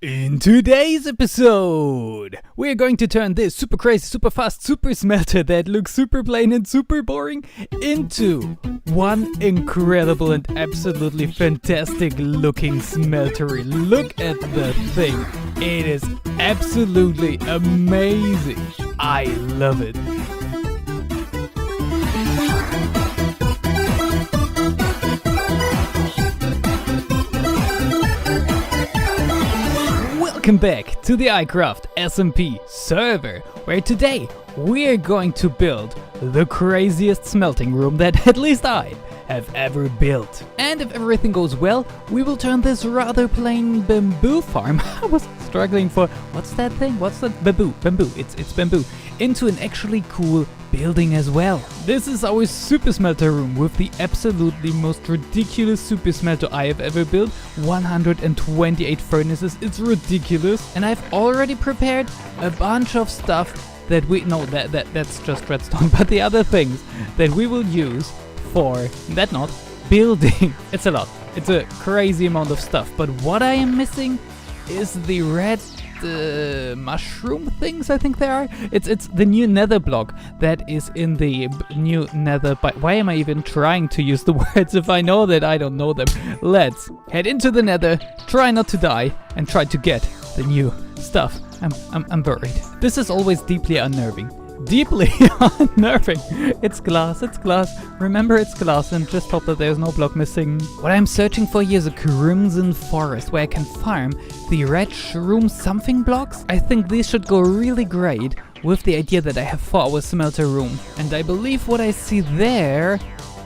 In today's episode, we're going to turn this super crazy, super fast, super smelter that looks super plain and super boring into one incredible and absolutely fantastic looking smeltery. Look at the thing. It is absolutely amazing. I love it. Welcome back to the iCraft SMP server, where today we're going to build the craziest smelting room that at least I have ever built. And if everything goes well, we will turn this rather plain bamboo farm I was struggling for, what's that thing? What's that? Bamboo, it's bamboo, into an actually cool building as well. This is our super smelter room with the absolutely most ridiculous super smelter I have ever built. 128 furnaces, it's ridiculous. And I've already prepared a bunch of stuff that that's just redstone, but the other things that we will use for building. It's a lot. It's a crazy amount of stuff, but what I am missing is the red mushroom things, I think they are. It's the new nether block that is in the new nether. But why am I even trying to use the words if I know that I don't know them? Let's head into the nether, try not to die, and try to get the new stuff. I'm worried. This is always deeply unnerving. Deeply unnerving. It's glass. Remember, it's glass, and just hope that there's no block missing. What I'm searching for here is a crimson forest where I can farm the red shroom something blocks. I think these should go really great with the idea that I have for our smelter room. And I believe what I see there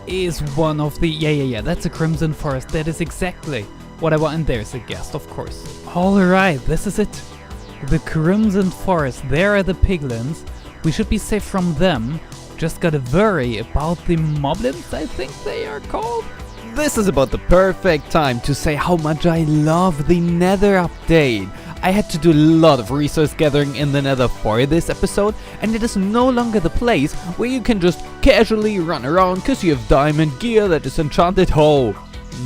is one of the... Yeah, that's a crimson forest. That is exactly what I want. And there's a ghast, of course. Alright, this is it. The crimson forest. There are the piglins. We should be safe from them. Just gotta worry about the moblins, I think they are called. This is about the perfect time to say how much I love the Nether update. I had to do a lot of resource gathering in the Nether for this episode, and it is no longer the place where you can just casually run around because you have diamond gear that is enchanted. Oh,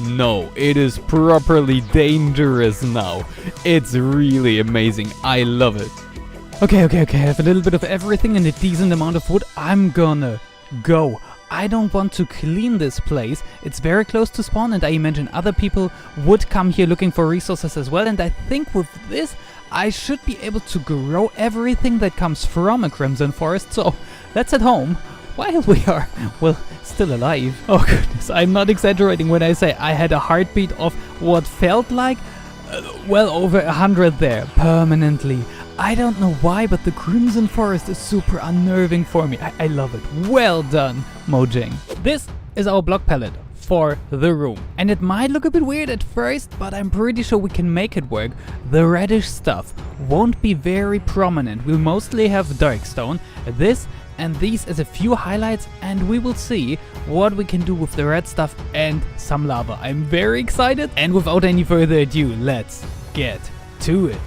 no, it is properly dangerous now. It's really amazing. I love it. Okay, I have a little bit of everything and a decent amount of wood. I'm gonna go. I don't want to clean this place. It's very close to spawn, and I imagine other people would come here looking for resources as well. And I think with this, I should be able to grow everything that comes from a crimson forest. So let's head home while we are, well, still alive. Oh goodness, I'm not exaggerating when I say I had a heartbeat of what felt like well over 100 there, permanently. I don't know why, but the Crimson Forest is super unnerving for me. I love it. Well done, Mojang. This is our block palette for the room. And it might look a bit weird at first, but I'm pretty sure we can make it work. The reddish stuff won't be very prominent. We'll mostly have dark stone, this and these as a few highlights, and we will see what we can do with the red stuff and some lava. I'm very excited, and without any further ado, let's get to it.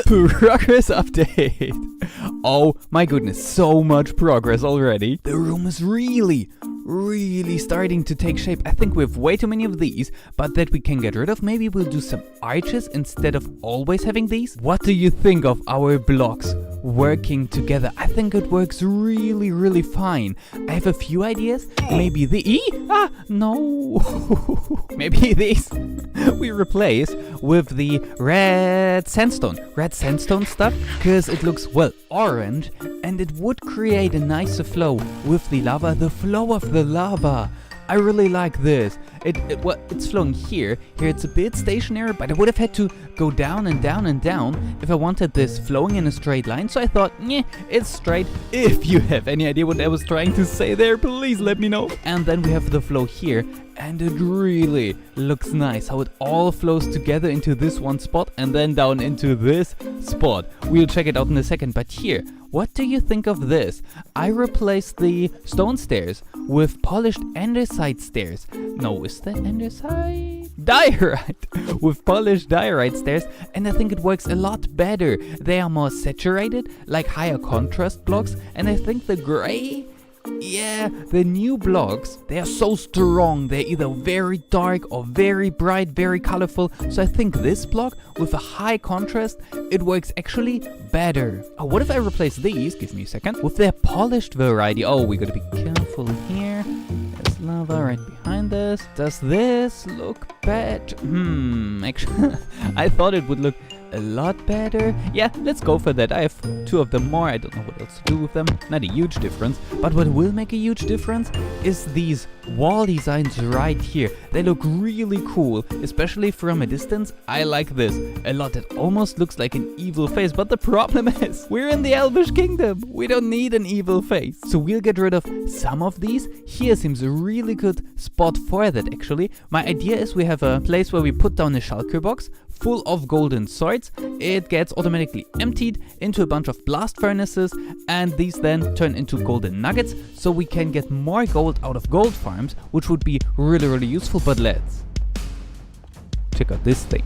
Progress update. Oh my goodness, so much progress already. The room is really starting to take shape. I think we have way too many of these, but that we can get rid of. Maybe we'll do some arches instead of always having these. What do you think of our blocks working together? I think it works really fine. I have a few ideas. Maybe no. Maybe these we replace with the red sandstone stuff, because it looks, well, orange, and it would create a nicer flow with the lava, the flow of the lava. I really like this. It's flowing here. Here it's a bit stationary, but I would have had to go down and down and down if I wanted this flowing in a straight line. So I thought, it's straight. If you have any idea what I was trying to say there, please let me know. And then we have the flow here, and it really looks nice how it all flows together into this one spot and then down into this spot. We'll check it out in a second, but here, what do you think of this? I replaced the stone stairs with polished andesite stairs. No, is that andesite? Diorite! With polished diorite stairs, and I think it works a lot better. They are more saturated, like higher contrast blocks, and I think the gray... Yeah, the new blocks, they are so strong. They're either very dark or very bright, very colorful. So I think this block with a high contrast, it works actually better. Oh, what if I replace these, give me a second, with their polished variety? Oh, we gotta be careful here. There's lava right behind this. Does this look bad? Actually, I thought it would look a lot better. Yeah, let's go for that. I have two of them more. I don't know what else to do with them. Not a huge difference. But what will make a huge difference is these wall designs right here. They look really cool, especially from a distance. I like this a lot. It almost looks like an evil face, but the problem is we're in the Elvish kingdom. We don't need an evil face. So we'll get rid of some of these. Here seems a really good spot for that, actually. My idea is we have a place where we put down a shulker box full of golden swords. It gets automatically emptied into a bunch of blast furnaces, and these then turn into golden nuggets, so we can get more gold out of gold farms, which would be really useful. But let's check out this thing.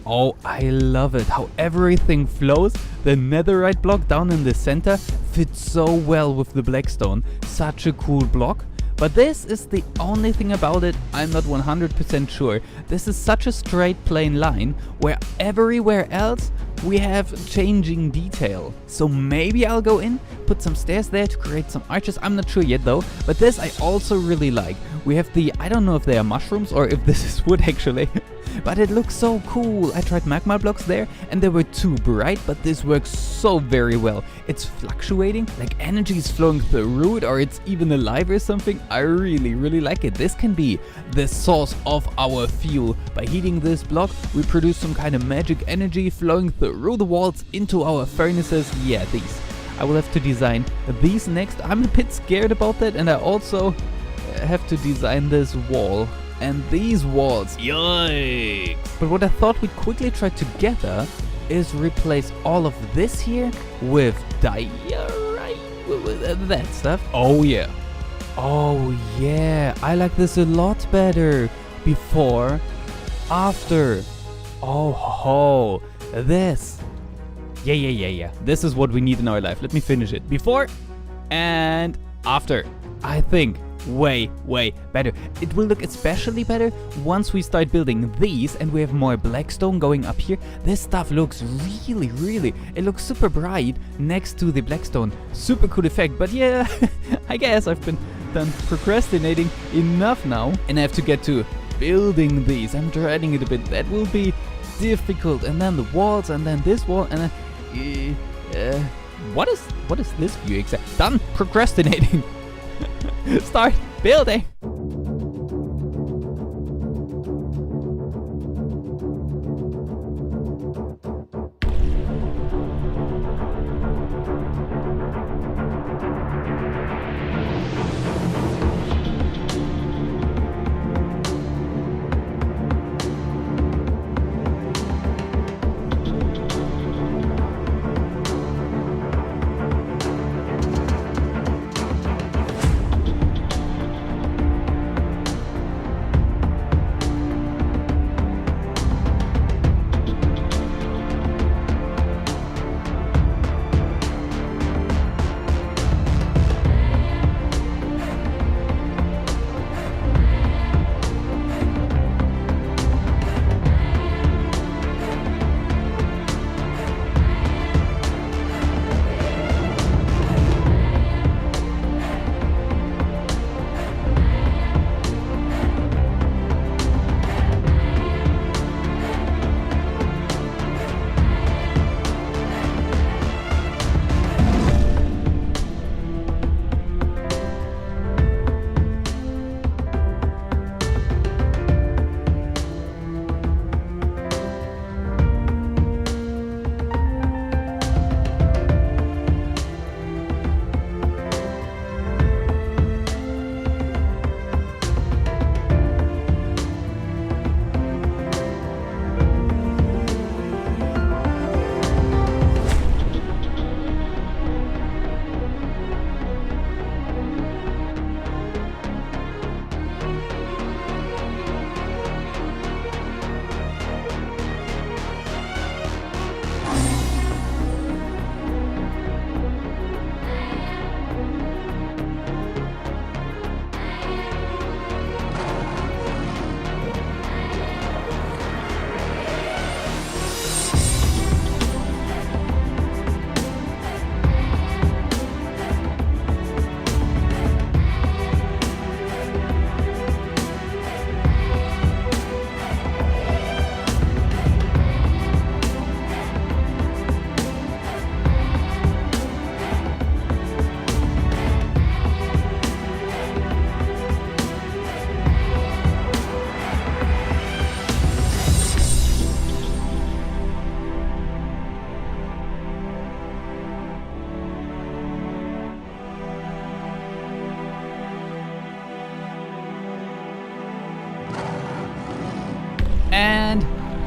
Oh, I love it, how everything flows. The netherite block down in the center fits so well with the blackstone. Such a cool block. But this is the only thing about it I'm not 100% sure. This is such a straight plain line, where everywhere else we have changing detail. So maybe I'll go in, put some stairs there to create some arches. I'm not sure yet though, but this I also really like. We have the, I don't know if they are mushrooms or if this is wood actually. But it looks so cool. I tried magma blocks there and they were too bright, but this works so very well. It's fluctuating, like energy is flowing through it, or it's even alive or something. I really like it. This can be the source of our fuel. By heating this block, we produce some kind of magic energy flowing through the walls into our furnaces. Yeah, these. I will have to design these next. I'm a bit scared about that, and I also have to design this wall. And these walls, yikes! But what I thought we'd quickly try together is replace all of this here with diorite, with that stuff. Oh yeah, I like this a lot better. Before, after. Oh, this. Yeah. This is what we need in our life. Let me finish it. Before and after. I think way better. It will look especially better once we start building these and we have more blackstone going up here. This stuff looks really, it looks super bright next to the blackstone. Super cool effect. But yeah, I guess I've been done procrastinating enough now, and I have to get to building these. I'm dreading it a bit. That will be difficult. And then the walls, and then this wall, and then what is this view exactly? Done procrastinating. Start building.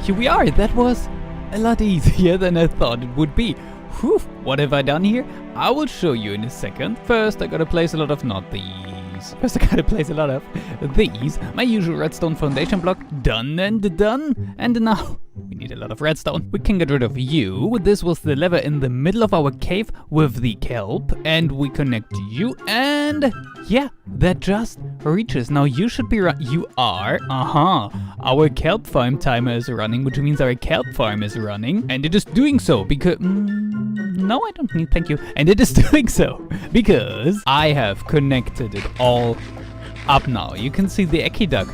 here we are. That was a lot easier than I thought it would be. Whew, what have I done here? I will show you in a second. First, I gotta place a lot of, not these. First, I gotta place a lot of these. My usual redstone foundation block, done and done. And now, we need a lot of redstone. We can get rid of you. This was the lever in the middle of our cave with the kelp. And we connect you, and yeah, that just reaches. Now you should be you are, our kelp farm timer is running, which means our kelp farm is running. And it is doing so because, no, I don't need, thank you. And it is doing so because I have connected it all up now. You can see the aqueduct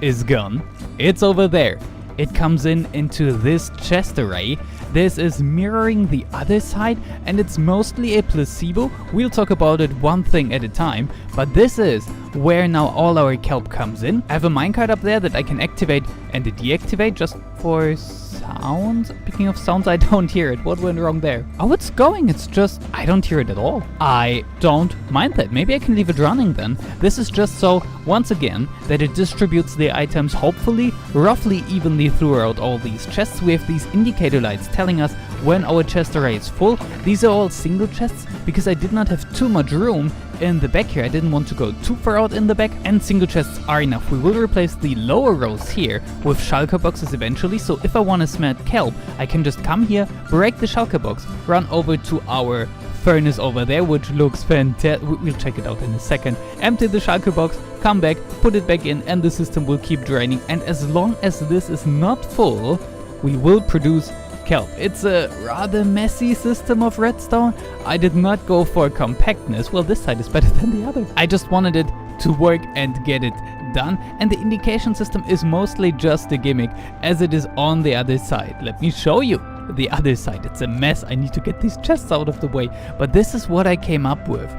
is gone. It's over there. It comes into this chest array. This is mirroring the other side, and it's mostly a placebo. We'll talk about it one thing at a time, but this is where now all our kelp comes in. I have a minecart up there that I can activate and deactivate just for sounds. Speaking of sounds, I don't hear it. What went wrong there? Oh, it's going. It's just, I don't hear it at all. I don't mind that. Maybe I can leave it running then. This is just so, once again, that it distributes the items hopefully roughly evenly throughout all these chests. We have these indicator lights telling us when our chest array is full. These are all single chests because I did not have too much room in the back here. I didn't want to go too far out in the back, and single chests are enough. We will replace the lower rows here with shulker boxes eventually, so if I want to smelt kelp, I can just come here, break the shulker box, run over to our furnace over there, which looks fantastic. We'll check it out in a second. Empty the shulker box, come back, put it back in, and the system will keep draining. And as long as this is not full, we will produce kelp. It's a rather messy system of redstone. I did not go for compactness. Well, this side is better than the other. I just wanted it to work and get it done, and the indication system is mostly just a gimmick as it is on the other side. Let me show you the other side. It's a mess. I need to get these chests out of the way, but this is what I came up with.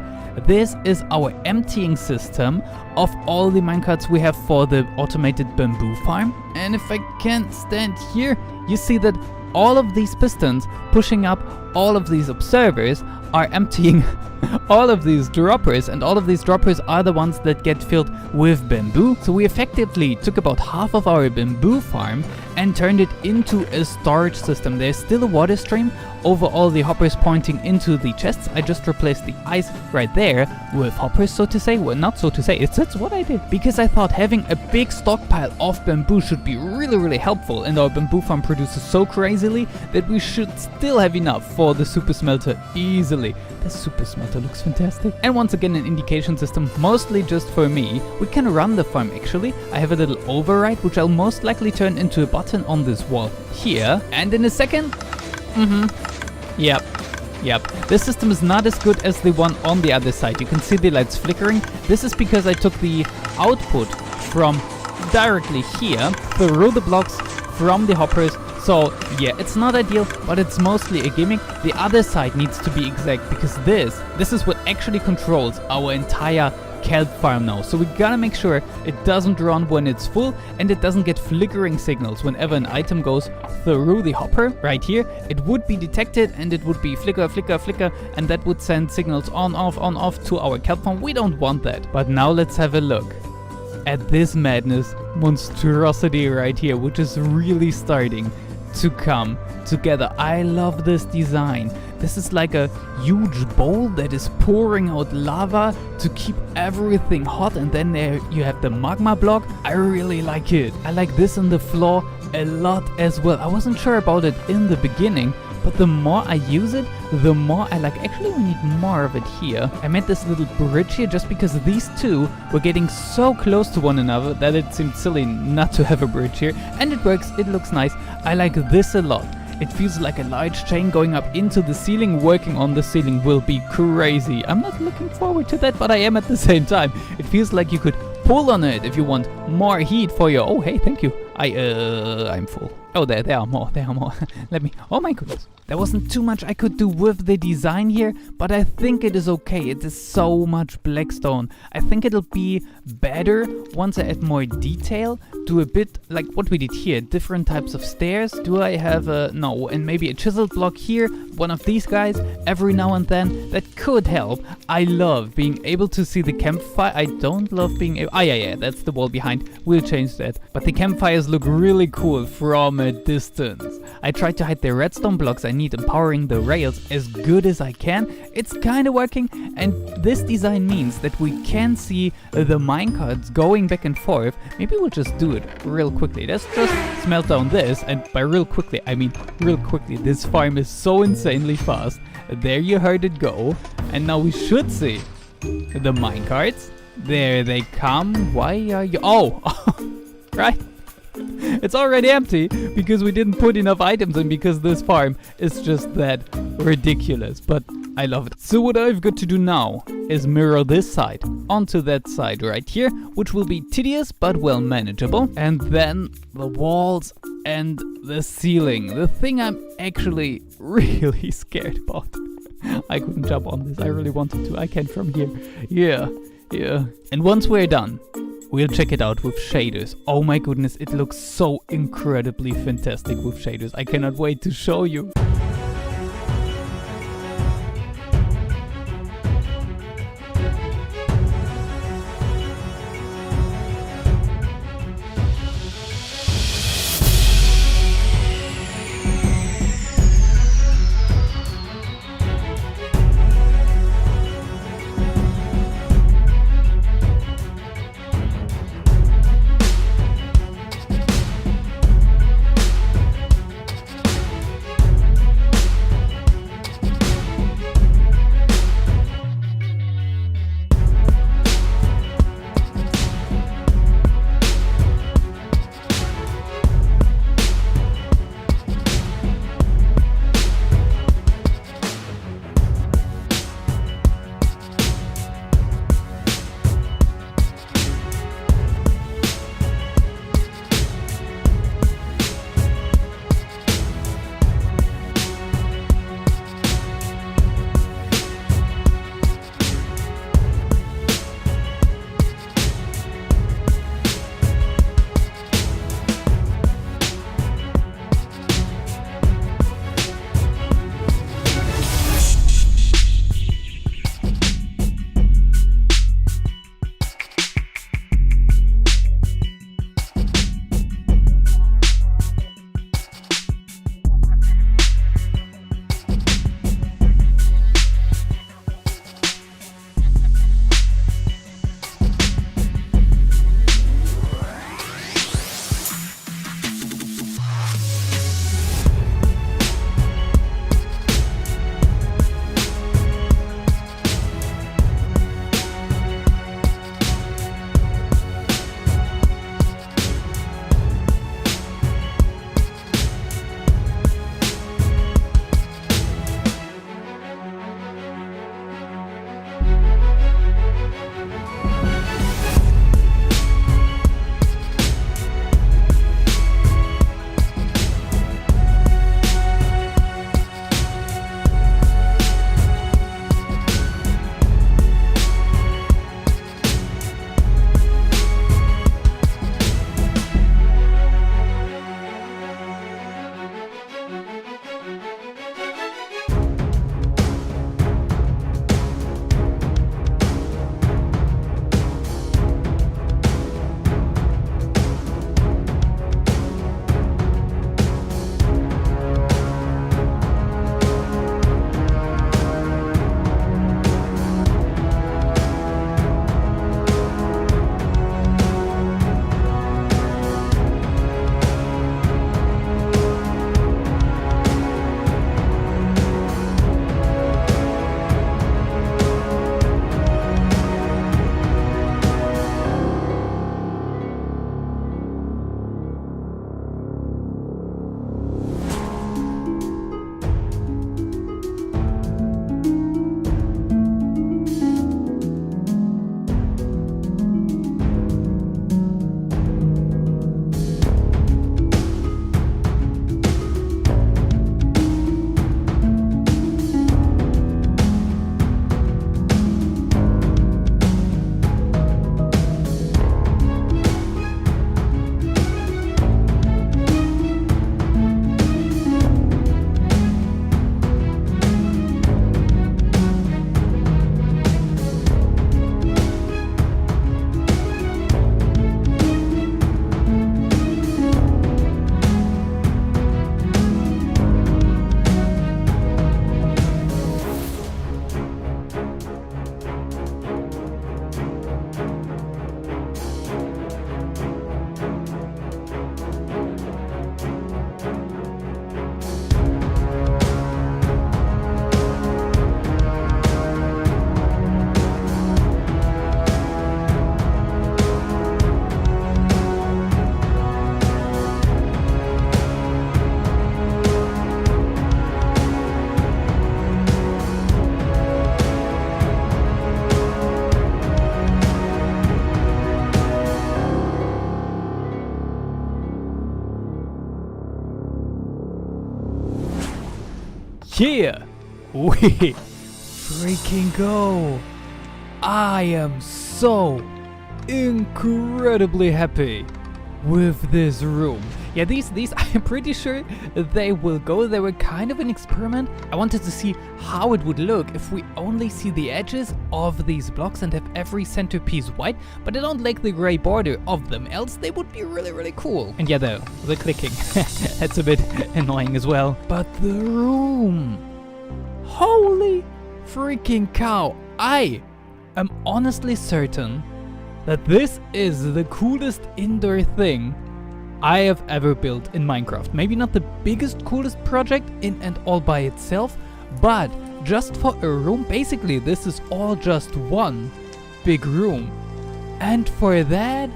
This is our emptying system of all the minecarts we have for the automated bamboo farm. And if I can stand here, you see that all of these pistons pushing up all of these observers are emptying all of these droppers, and all of these droppers are the ones that get filled with bamboo. So we effectively took about half of our bamboo farm and turned it into a storage system. There's still a water stream over all the hoppers pointing into the chests. I just replaced the ice right there with hoppers, so to say. Well, not so to say, it's what I did. Because I thought having a big stockpile of bamboo should be really, really helpful, and our bamboo farm produces so crazily that we should still have enough for the super smelter easily. The super smelter looks fantastic. And once again, an indication system, mostly just for me. We can run the farm actually. I have a little override, which I'll most likely turn into a button on this wall here. And in a second, Yep. This system is not as good as the one on the other side. You can see the lights flickering. This is because I took the output from directly here through the blocks from the hoppers. So yeah, it's not ideal, but it's mostly a gimmick. The other side needs to be exact because this is what actually controls our entire kelp farm now. So we gotta make sure it doesn't run when it's full, and it doesn't get flickering signals whenever an item goes through the hopper. Right here, it would be detected and it would be flicker, flicker, flicker, and that would send signals on, off to our kelp farm. We don't want that. But now let's have a look at this madness monstrosity right here, which is really starting to come together. I love this design. This is like a huge bowl that is pouring out lava to keep everything hot, and then there you have the magma block. I really like it. I like this on the floor a lot as well. I wasn't sure about it in the beginning, but the more I use it, the more I like. Actually, we need more of it here. I made this little bridge here just because these two were getting so close to one another that it seemed silly not to have a bridge here. And it works, it looks nice. I like this a lot. It feels like a large chain going up into the ceiling. Working on the ceiling will be crazy. I'm not looking forward to that, but I am at the same time. It feels like you could pull on it if you want more heat for your... Oh, hey, thank you. I'm full. Oh, there are more. Let me... Oh my goodness. There wasn't too much I could do with the design here, but I think it is okay. It is so much blackstone. I think it'll be better once I add more detail. Do a bit like what we did here. Different types of stairs. Do I have a... No, and maybe a chiseled block here. One of these guys every now and then. That could help. I love being able to see the campfire. I don't love being able... Ah, yeah, that's the wall behind. We'll change that. But the campfires look really cool from a distance. I tried to hide the redstone blocks I need and powering the rails as good as I can. It's kinda working, and this design means that we can see the minecarts going back and forth. Maybe we'll just do it real quickly. Let's just smelt down this, and by real quickly, I mean real quickly. This farm is so insanely fast. There you heard it go, and now we should see the minecarts. There they come. Why are you... Oh! Right? It's already empty because we didn't put enough items in, because this farm is just that ridiculous. But I love it. So what I've got to do now is mirror this side onto that side right here, which will be tedious but well manageable. And then the walls and the ceiling. The thing I'm actually really scared about. I couldn't jump on this. I really wanted to. I can from here. Yeah. And once we're done, we'll check it out with shaders. Oh my goodness, it looks so incredibly fantastic with shaders. I cannot wait to show you. here we freaking go. I am so incredibly happy with this room. Yeah, these I'm pretty sure they will go. They were kind of an experiment. I wanted to see how it would look if we only see the edges of these blocks and have every centerpiece white, but I don't like the gray border of them, else they would be really cool. And yeah, the clicking, that's a bit annoying as well. But the room, holy freaking cow. I am honestly certain that this is the coolest indoor thing I have ever built in Minecraft. Maybe not the biggest, coolest project in and all by itself, but just for a room, basically this is all just one big room. And for that,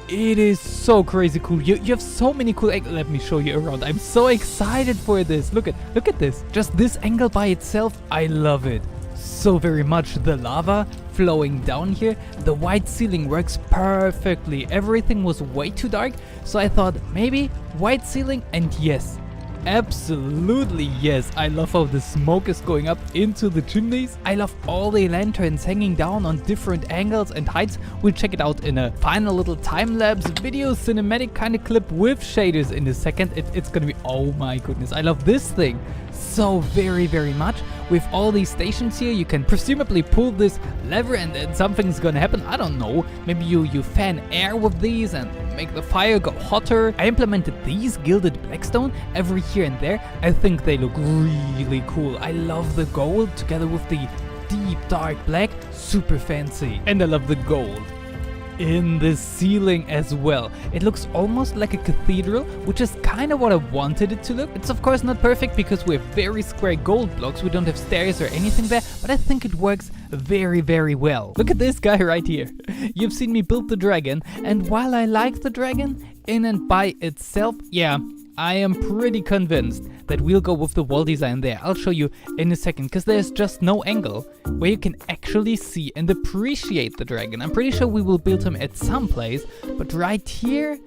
it is so crazy cool. You have so many cool angles. Let me show you around. I'm so excited for this. Look at this. Just this angle by itself, I love it so very much. The lava flowing down here, the white ceiling works perfectly. Everything was way too dark, so I thought maybe white ceiling, and yes, absolutely yes. I love how the smoke is going up into the chimneys. I love all the lanterns hanging down on different angles and heights. We'll check it out in a final little time-lapse video cinematic kind of clip with shaders in a second. It's gonna be, oh my goodness, I love this thing so very much. With all these stations here, you can presumably pull this lever and something's gonna happen. I don't know, maybe you fan air with these and make the fire go hotter. I implemented these gilded blackstone every here and there. I think they look really cool. I love the gold together with the deep dark black, super fancy. And I love the gold in the ceiling as well. It looks almost like a cathedral, which is kind of what I wanted it to look. It's of course not perfect because we have very square gold blocks. We don't have stairs or anything there, but I think it works very well. Look at this guy right here. You've seen me build the dragon, and while I like the dragon in and by itself, yeah, I am pretty convinced that we'll go with the wall design there. I'll show you in a second, because there's just no angle where you can actually see and appreciate the dragon. I'm pretty sure we will build him at some place, but right here,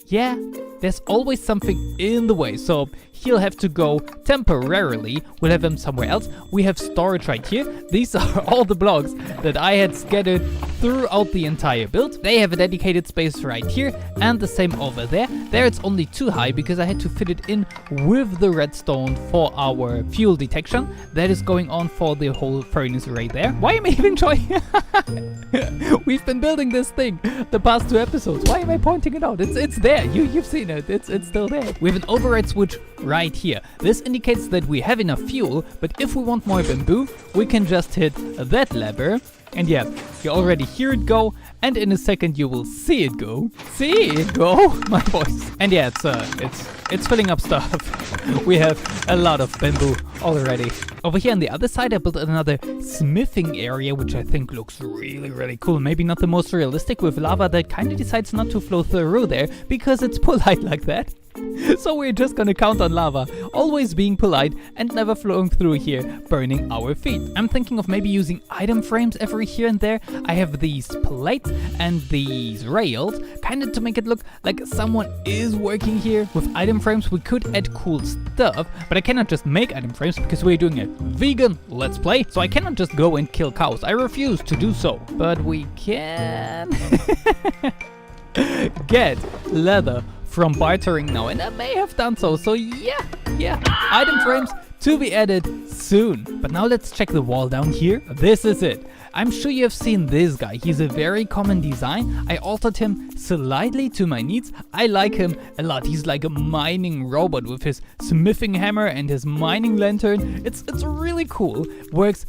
yeah, there's always something in the way, so he'll have to go temporarily. We'll have him somewhere else. We have storage right here. These are all the blocks that I had scattered throughout the entire build. They have a dedicated space right here, and the same over there. There it's only too high because I had to fit it in with the redstone for our fuel detection. That is going on for the whole furnace right there. Why am I even showing? We've been building this thing the past 2 episodes. Why am I pointing it out? It's there. You've seen it. It's still there. We have an override switch right here. This indicates that we have enough fuel, but if we want more bamboo, we can just hit that lever. And yeah, you already hear it go, and in a second you will see it go. See it go, my voice. And yeah, it's filling up stuff. We have a lot of bamboo already. Over here on the other side, I built another smithing area, which I think looks really cool. Maybe not the most realistic, with lava that kind of decides not to flow through there because it's polite like that. So we're just gonna count on lava always being polite and never flowing through here, burning our feet. I'm thinking of maybe using item frames every here and there. I have these plates and these rails, kind of to make it look like someone is working here. With item frames we could add cool stuff, but I cannot just make item frames because we're doing a vegan let's play, so I cannot just go and kill cows. I refuse to do so. But we can get leather from bartering now, and I may have done so. So yeah, item frames to be added soon. But now let's check the wall down here. This is it. I'm sure you have seen this guy. He's a very common design. I altered him slightly to my needs. I like him a lot. He's like a mining robot with his smithing hammer and his mining lantern. It's really cool. Works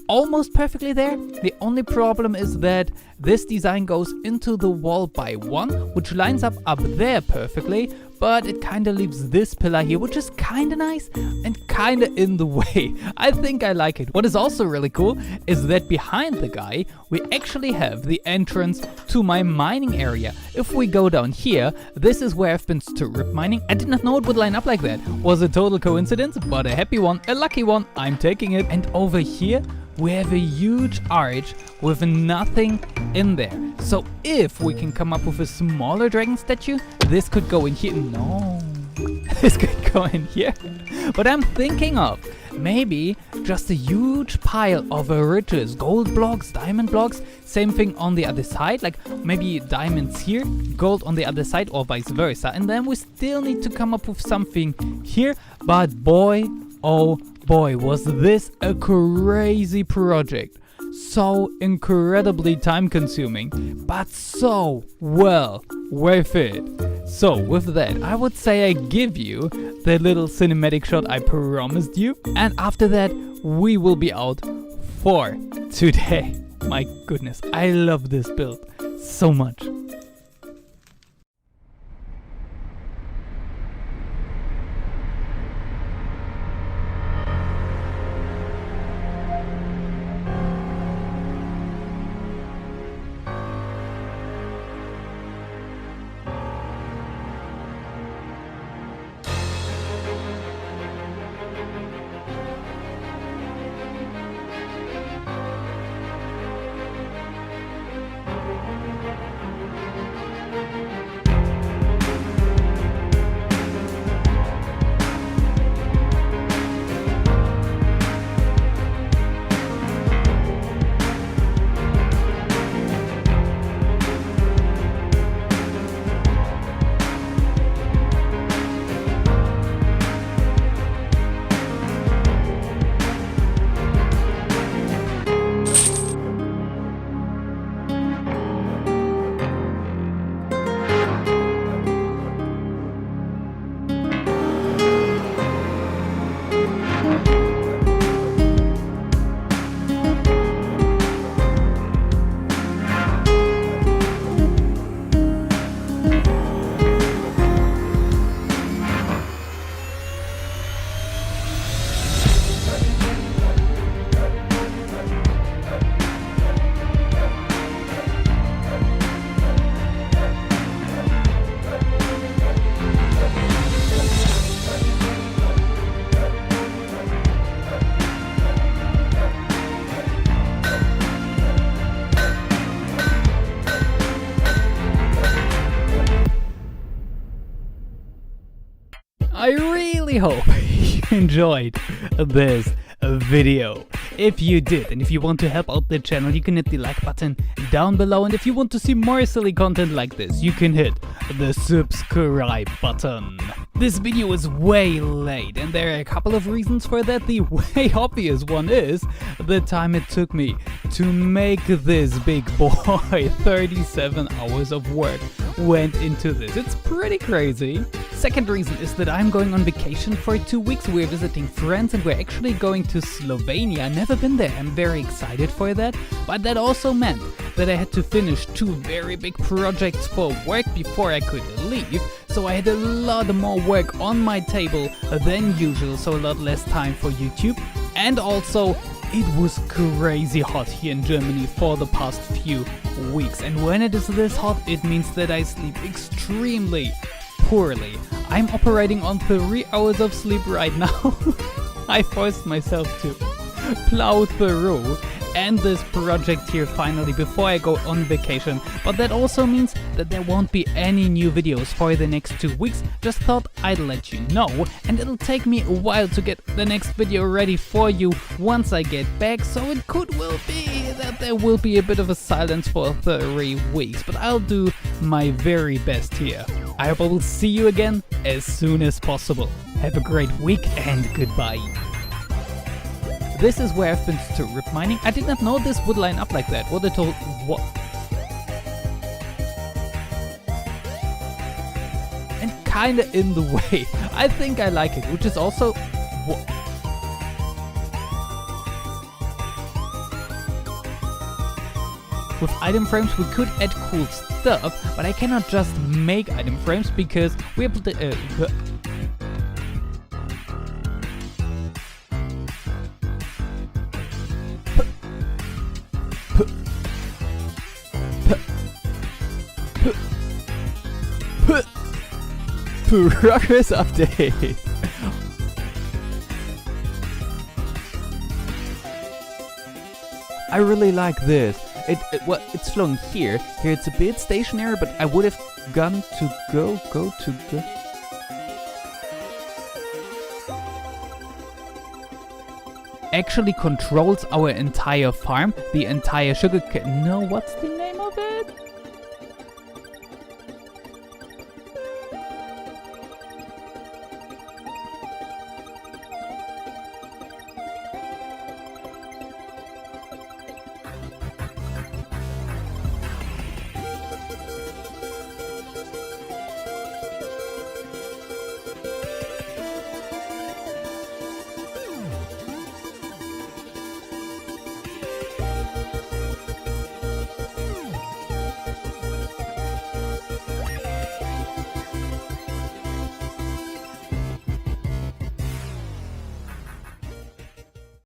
almost perfectly there. The only problem is that this design goes into the wall by 1, which lines up there perfectly, but it kind of leaves this pillar here, which is kind of nice and kind of in the way. I think I like it. What is also really cool is that behind the guy, we actually have the entrance to my mining area. If we go down here, this is where I've been strip mining. I did not know it would line up like that. Was a total coincidence, but a happy one, a lucky one. I'm taking it. And over here, we have a huge arch with nothing in there. So if we can come up with a smaller dragon statue, this could go in here. No, this could go in here. But I'm thinking of maybe just a huge pile of riches, gold blocks, diamond blocks, same thing on the other side, like maybe diamonds here, gold on the other side, or vice versa. And then we still need to come up with something here. But boy, oh boy, was this a crazy project. So incredibly time consuming, but so well worth it. So with that, I would say I give you the little cinematic shot I promised you, and after that we will be out for today. My goodness, I love this build so much. I really hope you enjoyed this video. If you did, and if you want to help out the channel, you can hit the like button down below, and if you want to see more silly content like this, you can hit the subscribe button. This video is way late, and there are a couple of reasons for that. The way obvious one is the time it took me to make this big boy. 37 hours of work went into this. It's pretty crazy. Second reason is that I'm going on vacation for 2 weeks. We're visiting friends and we're actually going to Slovenia. I've never been there. I'm very excited for that. But that also meant that I had to finish 2 very big projects for work before I could leave. So I had a lot more work on my table than usual, so a lot less time for YouTube. And also, it was crazy hot here in Germany for the past few weeks. And when it is this hot, it means that I sleep extremely poorly. I'm operating on 3 hours of sleep right now. I forced myself to plow through and this project here finally before I go on vacation, but that also means that there won't be any new videos for the next 2 weeks. Just thought I'd let you know, and it'll take me a while to get the next video ready for you once I get back, so it could well be that there will be a bit of a silence for 3 weeks, but I'll do my very best here. I hope I will see you again as soon as possible. Have a great week and goodbye. This is where I've been strip mining. I did not know this would line up like that. What I told... What? And kinda in the way. I think I like it, which is also... What? With item frames we could add cool stuff, but I cannot just make item frames because we have to... Progress update. I really like this. Well, it's flowing here. Here it's a bit stationary, but I would have gone to go to the... actually controls our entire farm, the entire sugar cane. No, what's the name of it?